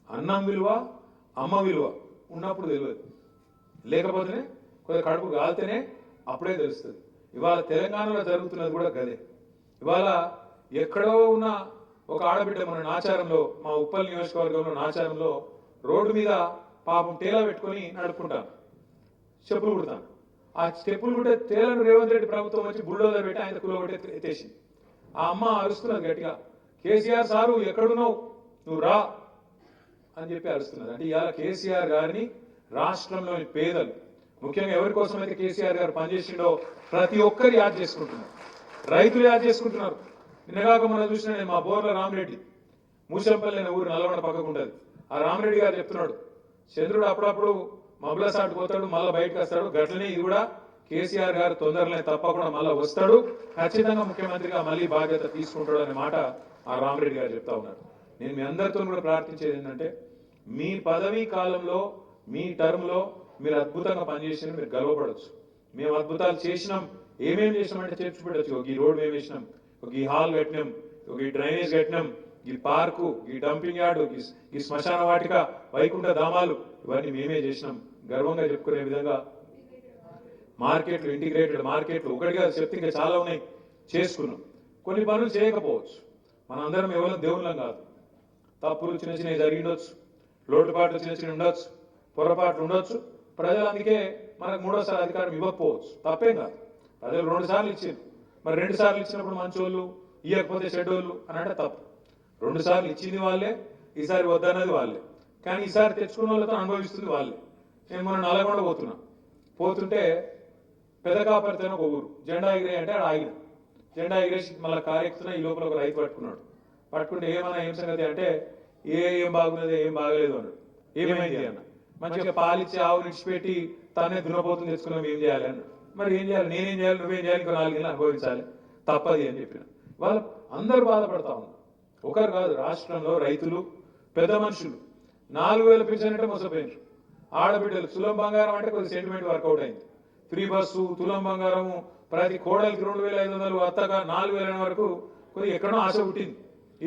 అన్నం విలువ అమ్మ విలువ ఉన్నప్పుడు తెలియదు, లేకపోతేనే కొద్దిగా కడుపు కాలితేనే అప్పుడే తెలుస్తుంది. ఇవాళ తెలంగాణలో జరుగుతున్నది కూడా గదే. ఇవాళ ఎక్కడో ఉన్న ఒక ఆడబిడ్డ మన నాచారంలో, మా ఉప్పల్ నియోజకవర్గంలో నాచారంలో రోడ్డు మీద పాపం టేలా పెట్టుకొని నడుపుకుంటాను, చెప్పులు కుడతాను. ఆ చెప్పులు కుట్టే తేలను రేవంత్ రెడ్డి ప్రభుత్వం వచ్చి బుల్డోజర్ పెట్టి ఆయన కులగొట్టి ఎత్తేసింది. ఆ అమ్మ అరుస్తున్నది గట్టిగా, కేసీఆర్ సారు ఎక్కడున్నావు నువ్వు రా అని చెప్పి అరుస్తున్నది. అంటే ఇవాళ కేసీఆర్ గారిని రాష్ట్రంలోని పేదలు, ముఖ్యంగా ఎవరి కోసం అయితే కేసీఆర్ గారు పనిచేసిండో ప్రతి ఒక్కరు యాద్ చేసుకుంటున్నారు. రైతులు యాద్ చేసుకుంటున్నారు. నిన్నగాక మనం చూసిన నేను మా బోర్ల రామరెడ్డి, మూసంపల్లి అనే ఊరు నల్లగొండ పక్కకు ఉంటుంది. ఆ రామరెడ్డి గారు చెప్తున్నాడు, చంద్రుడు అప్పుడప్పుడు మబ్బుల సాటు పోతాడు, మళ్ళీ బయటకు వస్తాడు, గట్లనే ఇది కూడా కేసీఆర్ గారు తొందరలోనే తప్పకుండా మళ్ళీ వస్తాడు, ఖచ్చితంగా ముఖ్యమంత్రిగా మళ్ళీ బాధ్యత తీసుకుంటాడు అనే మాట ఆ రామరెడ్డి గారు చెప్తా ఉన్నారు. నేను మీ అందరితో కూడా ప్రార్థించేది ఏంటంటే మీ పదవీ కాలంలో, మీ టర్మ్లో మీరు అద్భుతంగా పనిచేసిన మీరు గర్వపడవచ్చు. మేము అద్భుతాలు చేసినాం, ఏమేమి చేసినామంటే చేర్చి పెట్టచ్చు. ఒక ఈ రోడ్ మేము వేసినాం, ఒక ఈ హాల్ కట్టినాం, ఒక ఈ డ్రైనేజ్ కట్టినాం, ఈ పార్కు, ఈ డంపింగ్ యార్డు, ఈ శ్మశాన వాటిక, వైకుంఠ ధామాలు, ఇవన్నీ మేమే చేసినాం. గర్వంగా చెప్పుకునే విధంగా మార్కెట్లు, ఇంటిగ్రేటెడ్ మార్కెట్లు ఒకటిగా చెప్తే ఇంకా చాలా ఉన్నాయి, చేసుకున్నాం. కొన్ని పనులు చేయకపోవచ్చు, మనందరం ఎవరో దేవుళ్ళం కాదు. తప్పులు చిన్న చిన్నవి జరిగిండొచ్చు, లోటుపాట్లు చిన్న చిన్న ఉండొచ్చు, పొరపాట్లు ఉండొచ్చు. ప్రజలు అందుకే మనకు 3వసారి అధికారం ఇవ్వకపోవచ్చు, తప్పేం కాదు. ప్రజలు 2 సార్లు ఇచ్చారు, మరి 2 సార్లు ఇచ్చినప్పుడు మంచోళ్ళు, ఇవ్వకపోతే చెడ్డోళ్ళు అని అంటే తప్పు. 2 సార్లు ఇచ్చింది వాళ్ళే, ఈసారి వద్దన్నది వాళ్ళే. కానీ ఈసారి తెచ్చుకున్న వాళ్ళతో అనుభవిస్తుంది వాళ్ళే. నేను మొన్న నల్గొండ పోతుంటే పెదకాపరితేనే ఒక ఊరు, జెండా ఎగిరే అంటే ఆడ ఆగిన. జెండా ఎగిరేసి మళ్ళీ కారెక్కుతున్నా, ఈ లోపల ఒక రైతు పట్టుకుంటే ఏం సంగతి అంటే ఏం బాగున్నది ఏం బాగలేదు అన్నాడు. ఏమైంది అన్న, మంచిగా పాలిచ్చి ఆవు నిడిచిపెట్టి తానే దున్నపోతుంది తెచ్చుకున్నాం, ఏం చేయాలి అన్నాడు. మరి ఏం చేయాలి, నేనేం చేయాలి, నువ్వేం చేయాలి, ఇంకో 4 నెలలు అనుభవించాలి, తప్పది అని చెప్పిన. వాళ్ళు అందరూ బాధపడతా ఉన్నారు. ఒకరు కాదు, రాష్ట్రంలో రైతులు, పెద్ద మనుషులు 4,000 పెన్షన్ అంటే మోసపోయినారు. ఆడబిడ్డలు తులం బంగారం అంటే కొద్ది సెంటిమెంట్ వర్కౌట్ అయింది. ఫ్రీ బస్సు, తులం బంగారము, ప్రతి కోడలికి 2,500, అత్తగా 4,000 వరకు కొద్దిగా ఎక్కడో ఆశ పుట్టింది.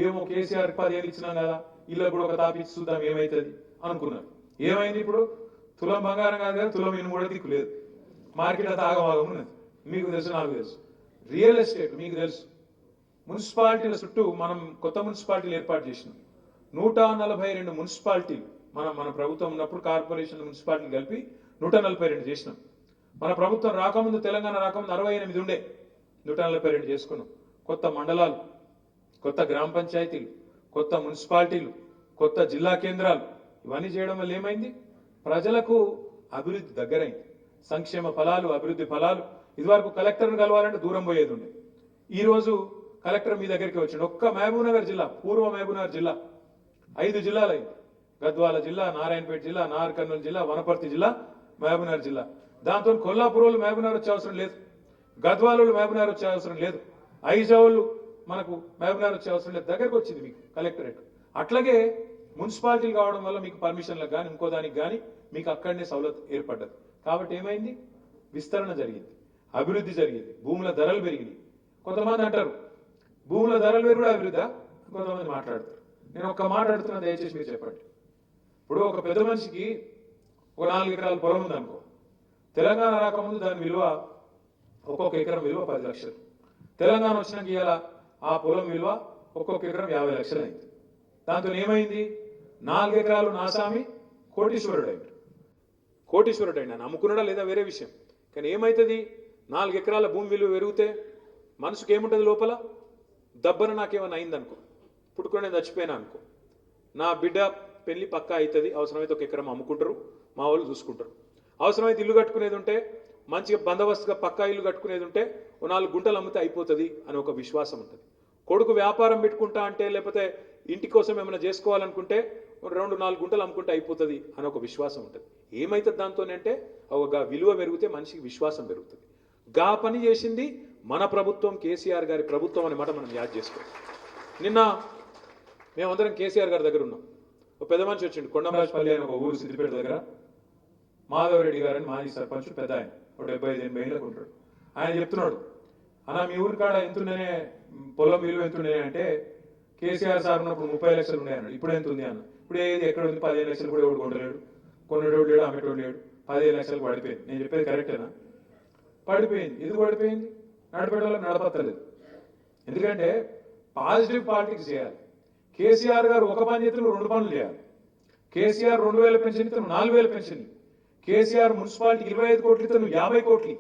ఏమో కేసీఆర్ 10 ఇచ్చినాం కదా, ఇళ్ళకు కూడా ఒక తాపిచ్చి చూద్దాం ఏమవుతుంది అనుకున్నారు. ఏమైంది? ఇప్పుడు తులం బంగారం కాదు కదా, తులం ఇనుము కూడా దిక్కు లేదు. మార్కెట్ అంతా ఆగమాగం ఉన్నది. మీకు తెలుసు, నాకు తెలుసు. రియల్ ఎస్టేట్ మీకు తెలుసు. మున్సిపాలిటీల చుట్టూ మనం కొత్త మున్సిపాలిటీలు ఏర్పాటు చేసినాం. 142 మున్సిపాలిటీలు మన ప్రభుత్వం ఉన్నప్పుడు కార్పొరేషన్ మున్సిపాలిటీలు కలిపి 142 చేసినాం. మన ప్రభుత్వం రాకముందు, తెలంగాణ రాకముందు 68 ఉండే, 142 చేసుకున్నాం. కొత్త మండలాలు, కొత్త గ్రామ పంచాయతీలు, కొత్త మున్సిపాలిటీలు, కొత్త జిల్లా కేంద్రాలు, ఇవన్నీ చేయడం వల్ల ఏమైంది? ప్రజలకు అభివృద్ధి దగ్గరైంది. సంక్షేమ ఫలాలు, అభివృద్ధి ఫలాలు. ఇదివరకు కలెక్టర్ను కలవాలంటే దూరం పోయేది ఉండే. ఈరోజు కలెక్టర్ మీ దగ్గరికి వచ్చాడు. ఒక్క మహబూబ్నగర్ జిల్లా, పూర్వ మహబూబ్నగర్ జిల్లా 5 జిల్లాలు అయింది. గద్వాల జిల్లా, నారాయణపేట జిల్లా, నాగర్ కర్నూలు జిల్లా, వనపర్తి జిల్లా, మహబూబ్నగర్ జిల్లా. దాంతో కొల్లాపూర్ మహబూబ్నగర్ వచ్చే అవసరం లేదు, గద్వాలు మహబూబ్నగర్ వచ్చే అవసరం లేదు, ఐజావులు మనకు మహబూబ్నగర్ వచ్చే అవసరం లేదు. దగ్గరకు వచ్చింది మీకు కలెక్టరేట్. అట్లాగే మున్సిపాలిటీలు కావడం వల్ల మీకు పర్మిషన్లకు కానీ ఇంకో దానికి కానీ మీకు అక్కడనే సౌలత్ ఏర్పడ్డది. కాబట్టి ఏమైంది? విస్తరణ జరిగింది, అభివృద్ధి జరిగింది, భూముల ధరలు పెరిగినాయి. కొంతమంది అంటారు భూముల ధరలు పెరుగుడు అభివృద్ధి, కొంతమంది మాట్లాడతారు. నేను ఒక్క మాట్లాడుతున్నా, దయచేసి మీరు చెప్పండి. ఇప్పుడు ఒక పెద్ద మనిషికి ఒక 4 ఎకరాల పొలం ఉందనుకో, తెలంగాణ రాకముందు దాని విలువ, ఒక్కొక్క ఎకరం విలువ 10 లక్షలు. తెలంగాణ వచ్చినాక ఇవాళ ఆ పొలం విలువ ఒక్కొక్క ఎకరం 50 లక్షలు అయింది. దాంతో ఏమైంది? 4 ఎకరాలు నాసామి కోటీశ్వరుడు అయింది. కోటీశ్వరుడు అయినా అమ్ముకున్నాడా లేదా వేరే విషయం. కానీ ఏమవుతుంది? 4 ఎకరాల భూమి విలువ పెరిగితే మనసుకు ఏముంటుంది లోపల? దబ్బన నాకేమన్నా అయిందనుకో, పుట్టుకొని నేను చచ్చిపోయినా అనుకో, నా బిడ్డ పెళ్లి పక్కా అవుతుంది, అవసరమైతే 1 ఎకరం అమ్ముకుంటారు, మా వాళ్ళు చూసుకుంటారు. అవసరమైతే ఇల్లు కట్టుకునేది ఉంటే, మంచిగా బందోబస్తుగా పక్కా ఇల్లు కట్టుకునేది ఉంటే 4 గుంటలు అమ్మితే అయిపోతుంది అని ఒక విశ్వాసం ఉంటుంది. కొడుకు వ్యాపారం పెట్టుకుంటా అంటే, లేకపోతే ఇంటి కోసం ఏమైనా చేసుకోవాలనుకుంటే 2-4 గుంటలు అమ్ముకుంటే అయిపోతుంది అని ఒక విశ్వాసం ఉంటుంది. ఏమైతుంది దాంతోనంటే, ఒక విలువ పెరిగితే మనిషికి విశ్వాసం పెరుగుతుంది. గా పని చేసింది మన ప్రభుత్వం, కేసీఆర్ గారి ప్రభుత్వం అనే మాట మనం యాద్ చేసుకోవాలి. నిన్న మేమందరం కేసీఆర్ గారి దగ్గర ఉన్నాం. ఒక పెద్ద మనిషి వచ్చిండు, కొండమరాజపల్లి అని ఒక ఊరు, సిద్దిపేట దగ్గర. మాధవరెడ్డి గారని మాజీ సర్పంచ్, పెద్ద ఆయన, ఒక 75-80 ఏళ్ళకు ఉంటాడు. ఆయన చెప్తున్నాడు, అన్న మీ ఊరి కాడ ఎంతుండేనే పొలం విలువ ఎంతుండే అంటే, కేసీఆర్ సార్ ఉన్నప్పుడు 30 లక్షలు ఉన్నాయన్నాడు, ఇప్పుడు ఎంత ఉంది అన్న. ఇప్పుడు ఏది ఎక్కడ ఉంది? 15 లక్షలు కూడా ఎవడు కొంటలేడు, కొనేటోడు లేడు, అమ్మేటోడు లేడు, 15 లక్షలు పడిపోయింది. నేను చెప్పేది కరెక్టేనా? పడిపోయింది. ఎందుకు పడిపోయింది? నడిపేటోళ్ళకి నడపత్తలేదు. ఎందుకంటే పాజిటివ్ పాలిటిక్స్ చేయాలి. కేసీఆర్ గారు ఒక పని చేతులు 2 పనులు చేయాలి. కేసీఆర్ 2,000 పెన్షన్ ఇస్తే 4,000 పెన్షన్. కేసీఆర్ మున్సిపాలిటీకి 25 కోట్లు ఇస్తే 50 కోట్లు.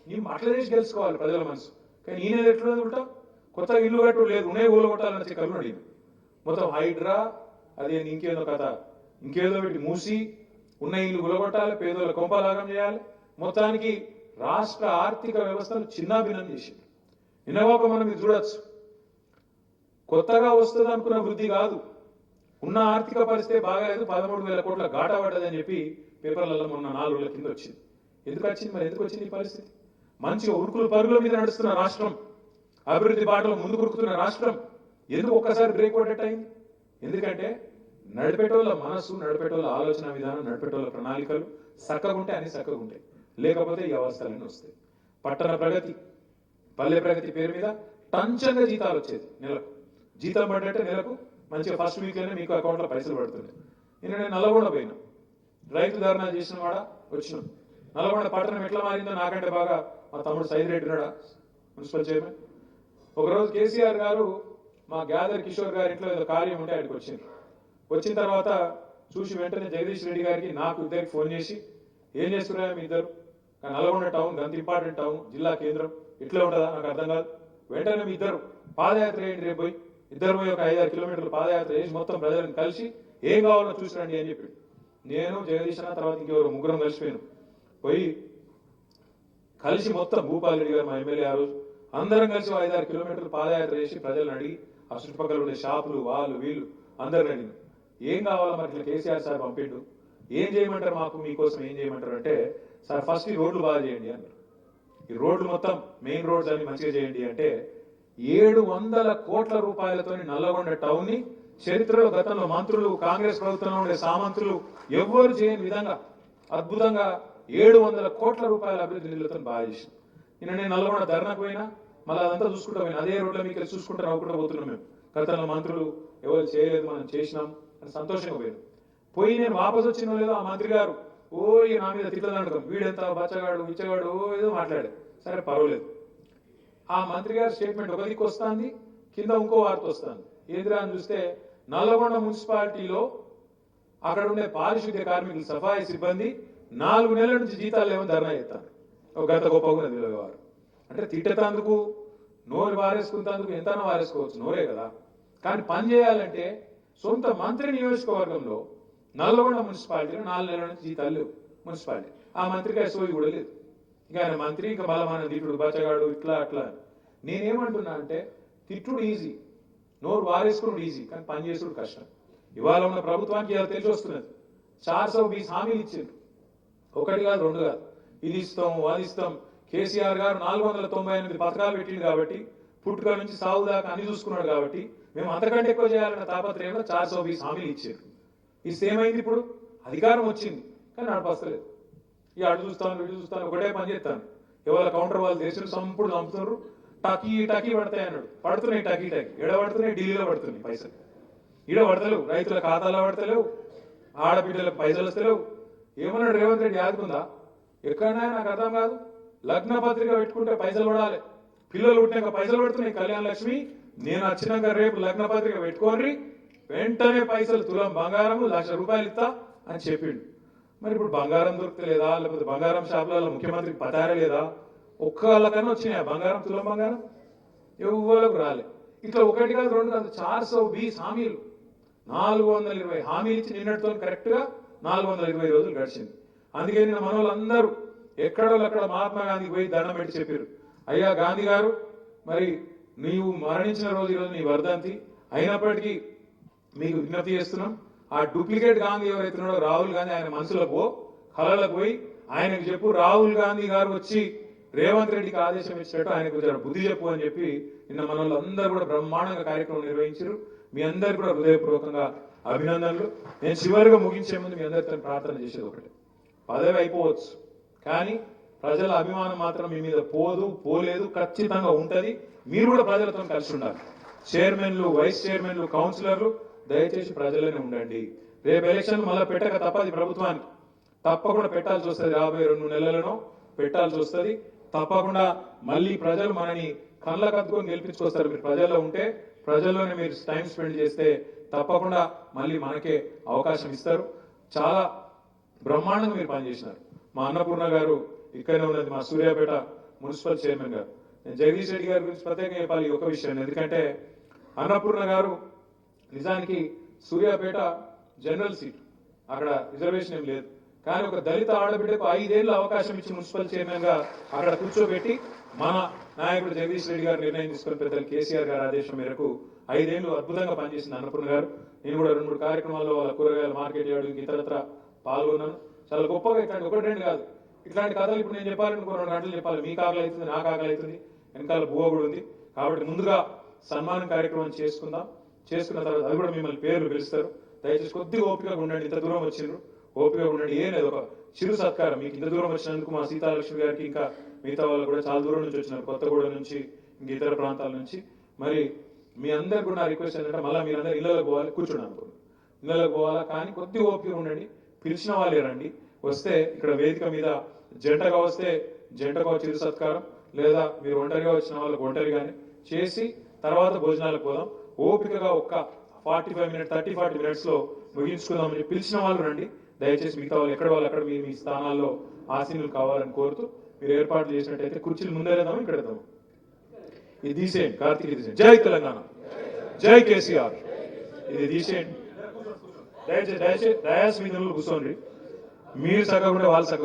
నీ అట్లా చేసి గెలుచుకోవాలి ప్రజల మనసు. కానీ ఈయన ఎట్లా ఉంటా? కొత్తగా ఇల్లు కట్టు లేదు, ఉన్నాయి ఊళ్ళో కొట్టాలని కళ్ళు అడిగింది. మొత్తం హైడ్రా, అదే ఇంకేదో కథ, ఇంకేదో పెట్టి మూసి ఉన్న ఇల్లు గులగొట్టాలి, పేదోళ్ళ కొంపలాగం చేయాలి. మొత్తానికి రాష్ట్ర ఆర్థిక వ్యవస్థను చిన్నాభిన్నం చేసింది. నిన్నగాక మనం ఇది చూడొచ్చు. కొత్తగా వస్తుంది అనుకున్న వృద్ధి కాదు, ఉన్న ఆర్థిక పరిస్థితి బాగాలేదు, 13,000 కోట్ల గాట పడ్డదని చెప్పి పేపర్లలో మొన్న 4 రోజుల కింద వచ్చింది. ఎందుకు వచ్చింది? మరి ఎందుకు వచ్చింది ఈ పరిస్థితి? మంచిగా ఉరుకులు పరుగుల మీద నడుస్తున్న రాష్ట్రం, అభివృద్ధి బాటలో ముందు కురుకుతున్న రాష్ట్రం ఎందుకు ఒక్కసారి బ్రేక్ పడ్డట్టు అయింది? ఎందుకంటే నడిపేటోళ్ళ మనసు, నడిపేటోళ్ళ ఆలోచన విధానం, నడిపేటోళ్ళ ప్రణాళికలు చక్కగుంటే అన్ని చక్కగుంటాయి, లేకపోతే ఈ అవస్థలన్నీ వస్తాయి. పట్టణ ప్రగతి, పల్లె ప్రగతి పేరు మీద టంచంగా జీతాలు వచ్చేది. నెలకు జీతం పడ్డంటే నెలకు మంచిగా ఫస్ట్ వీక్లోనే మీకు అకౌంట్లో పైసలు పడుతుంది. నేను నల్గొండ పోయినా, రైతు ధర్నా చేసిన వాడ వచ్చినాం. నల్గొండ పట్టణం ఎట్లా మారిందో నాకంటే బాగా మా తమ్ముడు సైదిరెడ్డి ఉన్నాడా, మున్సిపల్ చైర్మన్. ఒకరోజు కేసీఆర్ గారు మా గ్యాదర్ కిషోర్ గారి ఇంట్లో ఏదో కార్యం ఉంటే ఆయనకు వచ్చింది. వచ్చిన తర్వాత చూసి వెంటనే జగదీష్ రెడ్డి గారికి, నాకు ఇద్దరికి ఫోన్ చేసి, ఏం చేస్తున్నారా మీ ఇద్దరు? నల్గొండ టౌన్ అంత ఇంపార్టెంట్ టౌన్, జిల్లా కేంద్రం, ఇట్లా ఉంటుందా? నాకు అర్థం కాదు. వెంటనే మీ ఇద్దరు పాదయాత్ర చేయండి, రేపు పోయి ఇద్దరు పోయి ఒక 5-6 కిలోమీటర్లు పాదయాత్ర చేసి మొత్తం ప్రజలను కలిసి ఏం కావాలో చూసిరండి అని చెప్పి నేను జగదీష్ అన్న తర్వాత ఇంకెవరు ముగ్గురం కలిసిపోయాను పోయి కలిసి మొత్తం భూపాల్ రెడ్డి గారు మా ఎమ్మెల్యే ఆ రోజు అందరం కలిసి 5-6 కిలోమీటర్లు పాదయాత్ర చేసి ప్రజలను అడిగి ఆ చుట్టుపక్కల ఉండే షాపులు వాళ్ళు వీళ్ళు అందరిని అడిగిన ఏం కావాలో మరి ఇట్లా కేసీఆర్ సార్ పంపిండు ఏం చేయమంటారు మాకు మీకోసం ఏం చేయమంటారు అంటే సార్ ఫస్ట్ ఈ రోడ్లు బాగా చేయండి అన్నారు ఈ రోడ్లు మొత్తం మెయిన్ రోడ్స్ అన్ని మంచిగా చేయండి అంటే 700 కోట్ల రూపాయలతోని నల్లగొండ టౌన్ ని చరిత్రలో గతంలో మంత్రులు కాంగ్రెస్ ప్రభుత్వంలో ఉండే సామంతులు ఎవ్వరు చేయని విధంగా అద్భుతంగా 700 కోట్ల రూపాయల అభివృద్ధి నిధులతో బాగా చేసింది నేను నల్లగొండ ధర్నాకు పోయినా మళ్ళీ అదంతా చూసుకుంటా పోయినా అదే రోడ్ల మీకు చూసుకుంటూ నవ్వుకుంటూ పోతున్నాం మేము గతంలో మంత్రులు ఎవరు చేయలేదు మనం చేసినాం అని సంతోషంగా పోయి నేను వాపసు వచ్చిన లేదో ఆ మంత్రి గారు నా మీద తిట్టదండకం వీడెంత బచ్చగాడు ఇచ్చగాడు ఏదో మాట్లాడాడు సరే పర్వాలేదు ఆ మంత్రి గారి స్టేట్మెంట్ ఒక దిక్కు వస్తుంది కింద ఇంకో వార్త వస్తుంది ఏంద్రా అని చూస్తే నల్లగొండ మున్సిపాలిటీలో అక్కడ ఉండే పారిశుద్ధ్య కార్మికులు సఫాయి సిబ్బంది 4 నెలల నుంచి జీతాలు ఏమో ధర్నా చేస్తాను ఒక గత గొప్పగా వారు అంటే తిట్టేందుకు నోరు వారేసుకున్నందుకు ఎంతనో వారేసుకోవచ్చు నోరే కదా కానీ పని చేయాలంటే సొంత మంత్రి నియోజకవర్గంలో నల్లగొండ మున్సిపాలిటీలో 4 నెలల నుంచి జీతాలు లేవు మున్సిపాలిటీ ఆ మంత్రికి సోయి కూడా లేదు ఇక ఆయన మంత్రి ఇంకా బలమైన తిట్టుడు బచ్చగాడు ఇట్లా అట్లా నేనేమంటున్నా అంటే తిట్టుడు ఈజీ నోరు వారేసుకున్నాడు ఈజీ కానీ పని చేసుడు కష్టం ఇవాళ ఉన్న ప్రభుత్వానికి ఇలా తెలిసి వస్తున్నది 420 హామీలు ఇచ్చారు ఒకటి కాదు రెండు కాదు ఇది ఇస్తాం అది ఇస్తాం కేసీఆర్ గారు 498 పథకాలు పెట్టిండు కాబట్టి పుట్టుక నుంచి సాగు దాకా అన్ని చూసుకున్నాడు కాబట్టి మేము అంతకంటే ఎక్కువ చేయాలన్న తాపత్రయంలో 420 హామీలు ఇచ్చారు ఇది ఏమైంది ఇప్పుడు అధికారం వచ్చింది కానీ నడపస్తలేదు ఇక అటు చూస్తాను ఇటు చూస్తాను ఒకటే పని చేస్తాను ఎవరి కౌంటర్ వాళ్ళు దేశం సంపుడు చంపుతున్నారు టకీ పడతాయి అన్నాడు పడుతున్నాయి టకీ ఎడ పడుతున్నాయి ఢిల్లీలో పడుతున్నాయి పైసలు ఈడ పడతలేవు రైతుల ఖాతాలో పడతలేవు ఆడబిడ్డలకు పైసలు వస్తలేవు ఏమన్నాడు రేవంత్ రెడ్డి ఆదుకుందా ఎక్కడైనా నాకు అర్థం కాదు లగ్న పత్రిక పెట్టుకుంటే పైసలు పడాలి పిల్లలు పుట్టినాక పైసలు పడుతున్నాయి కళ్యాణ లక్ష్మి నేను వచ్చినాక రేపు లగ్న పత్రిక పెట్టుకోండి వెంటనే పైసలు తులం బంగారం 1,00,000 రూపాయలు ఇస్తా అని చెప్పిండు మరి ఇప్పుడు బంగారం దొరకలేదా లేకపోతే బంగారం షాపులలో ముఖ్యమంత్రికి పతారే లేదా ఒక్కళ్ళకన్నా వచ్చినాయి బంగారం తులం బంగారం ఎవ్వరకు రాలే ఇట్లా ఒకటి కాదు రెండు కాదు 420 హామీలు 420 హామీలు ఇచ్చి నిన్నటితో కరెక్ట్ గా 420 రోజులు గడిచింది అందుకే నిన్న మన వాళ్ళందరూ ఎక్కడోళ్ళక్కడ మహాత్మా గాంధీకి పోయి దండం పెట్టి చెప్పారు అయ్యా గాంధీ గారు మరి నీవు మరణించిన రోజు ఈరోజు నీ వర్ధంతి అయినప్పటికీ మీకు విజ్ఞప్తి చేస్తున్నాం ఆ డూప్లికేట్ గాంధీ ఎవరైతే ఉన్నాడో రాహుల్ గాంధీ ఆయన మనసులకు కళలకు పోయి ఆయనకు చెప్పు రాహుల్ గాంధీ గారు వచ్చి రేవంత్ రెడ్డికి ఆదేశం ఇచ్చినట్టు ఆయనకు బుద్ధి చెప్పు అని చెప్పి నిన్న మన వాళ్ళందరూ కూడా బ్రహ్మాండంగా కార్యక్రమం నిర్వహించారు మీ అందరు కూడా హృదయపూర్వకంగా అభినందనలు నేను చివరిగా ముగించే ముందు మీ అందరితో ప్రార్థన చేసేది ఒకటి పదవి అయిపోవచ్చు కానీ ప్రజల అభిమానం మాత్రం మీ మీద పోలేదు ఖచ్చితంగా ఉంటది మీరు కూడా ప్రజలతో కలిసి ఉండాలి చైర్మన్లు వైస్ చైర్మన్లు కౌన్సిలర్లు దయచేసి ప్రజలనే ఉండండి రేపు ఎలక్షన్ మళ్ళీ పెట్టక తప్పది ప్రభుత్వానికి తప్పకుండా పెట్టాల్సి వస్తుంది 52 నెలలను పెట్టాల్సి వస్తుంది తప్పకుండా మళ్ళీ ప్రజలు మనని కళ్ళ కత్తుకొని గెలిపించుకొస్తారు మీరు ప్రజల్లో ఉంటే ప్రజల్లోనే మీరు టైం స్పెండ్ చేస్తే తప్పకుండా మళ్ళీ మనకే అవకాశం ఇస్తారు చాలా బ్రహ్మాండంగా మీరు పనిచేసినారు మా అన్నపూర్ణ గారు ఇక్కడనే ఉన్నది మా సూర్యాపేట మున్సిపల్ చైర్మన్ గారు నేను జగదీష్ రెడ్డి గారి గురించి ప్రత్యేకంగా చెప్పాలి ఒక విషయం ఎందుకంటే అన్నపూర్ణ గారు నిజానికి సూర్యాపేట జనరల్ సీట్ అక్కడ రిజర్వేషన్ ఏం లేదు కానీ ఒక దళిత ఆడబిడ్డకు 5 ఏళ్ళు అవకాశం ఇచ్చి మున్సిపల్ చైర్మన్ గా అక్కడ కూర్చోబెట్టి మన నాయకుడు జగదీష్ రెడ్డి గారు నిర్ణయం తీసుకుని పెద్దలు కేసీఆర్ గారి ఆదేశం మేరకు 5 ఏళ్ళు అద్భుతంగా పనిచేసింది అన్నపూర్ణ గారు నేను కూడా 2-3 కార్యక్రమాల్లో వాళ్ళ కూరగాయల మార్కెట్ యార్డు ఇతరత్ర పాల్గొన్నాను చాలా గొప్పగా ఇట్లాంటి ఒకటి రెండు కాదు ఇట్లాంటి కథలు ఇప్పుడు నేను చెప్పాలనుకో 2 గంటలు చెప్పాలి మీకు ఆకలి అవుతుంది నాకు ఆకలి అవుతుంది వెనకాల బువ్వ కూడా ఉంది కాబట్టి ముందుగా సన్మానం కార్యక్రమం చేసుకున్న తర్వాత అది కూడా మిమ్మల్ని పేర్లు పిలుస్తారు దయచేసి కొద్దిగా ఓపికగా ఉండండి ఇంత దూరం వచ్చిండ్రు ఓపికగా ఉండండి ఏం లేదు ఒక చిరు సత్కారం మీకు ఇంత దూరం వచ్చినందుకు మా సీతాలక్ష్మి గారికి ఇంకా మిగతా వాళ్ళు కూడా చాలా దూరం నుంచి వచ్చినారు కొత్తగూడెం నుంచి ఇంక ఇతర ప్రాంతాల నుంచి మరి మీ అందరికి కూడా నా రిక్వెస్ట్ ఏంటంటే మళ్ళీ మీరందరూ ఇళ్ళకి పోవాలి కూర్చోండి అనుకోండి ఇళ్ళకి పోవాలా కానీ కొద్దిగా ఓపిక ఉండండి పిలిచిన వాళ్ళే రండి వస్తే ఇక్కడ వేదిక మీద జంటగా వస్తే జంటగా చిరు సత్కారం లేదా మీరు ఒంటరిగా వచ్చిన వాళ్ళకి ఒంటరిగానే చేసి తర్వాత భోజనాలకు పోదాం ఓపికగా ఒక్క 30-40 మినిట్స్ లో ముగించుకుందామని పిలిచిన వాళ్ళు రండి దయచేసి మిగతా వాళ్ళు ఎక్కడ వాళ్ళు అక్కడ మీ స్థానాల్లో ఆసీనులు కావాలని కోరుతూ మీరు ఏర్పాట్లు చేసినట్టయితే కుర్చీలు ముందేద్దాము ఇక్కడ ఇది తీసేయండి కార్తీక్ తీసేయండి జై తెలంగాణ జై కేసీఆర్. ఇది తీసేయండి, దయచేసి దయచేసి దయాస్ మీద కూర్చోండి. మీరు సగం ఉంటే వాళ్ళు సగం